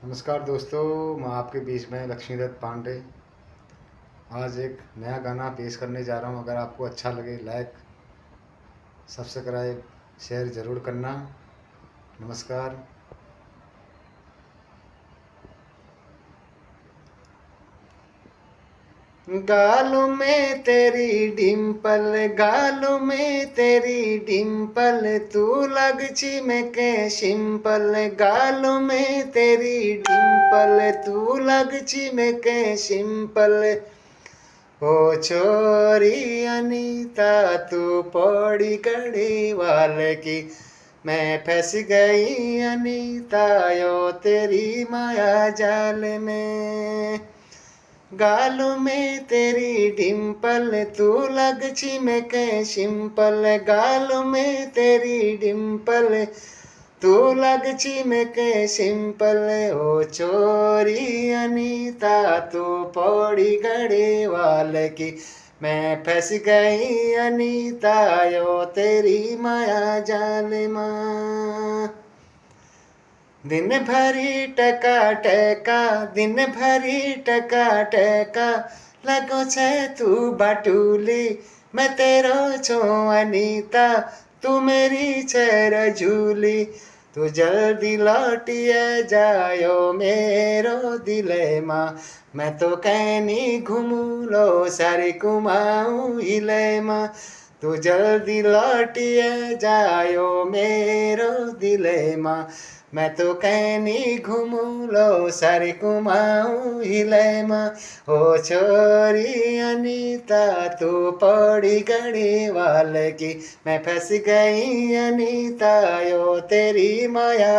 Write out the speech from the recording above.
नमस्कार दोस्तों, मैं आपके बीच में लक्ष्मीदत्त पांडे आज एक नया गाना पेश करने जा रहा हूँ। अगर आपको अच्छा लगे लाइक सब्सक्राइब शेयर ज़रूर करना। नमस्कार। गालों में तेरी डिम्पल, गालों में तेरी डिम्पल, तू लगची में के सिंपल। गालों में तेरी डिम्पल, तू लगची में के सिंपल। ओ छोरी अनीता, तू पौड़ी कड़ी वाल की, मैं फंस गई अनीता यो तेरी माया जाल में। गालों में तेरी डिम्पल, तू लगची में के सिंपल। गालों में तेरी डिम्पल, तू लगची में के सिंपल। ओ छोरी अनीता, तू पौड़ी गड़े वाल की, मैं फंस गई अनीता यो तेरी माया जाल माँ। दिन भरी टका टका, दिन भरी टका टका, लगो छे तू बाटुली, मैं तेरो छो अनीता, तू मेरी छे रजूली। तू जल्दी लौटिए जायो मेरो दिले माँ, मैं तो कहनी घूमू लो सारी कुमाऊँ हिले माँ। तू जल्दी लौटिए जायो मेरो दिले माँ, मैं तो कहनी घूमू लो सारी कुमाऊँ हिले माँ। ओ छोरी अनीता, तू पौड़ी गड़ी वाल की, मैं फंस गई अनीता यो तेरी माया।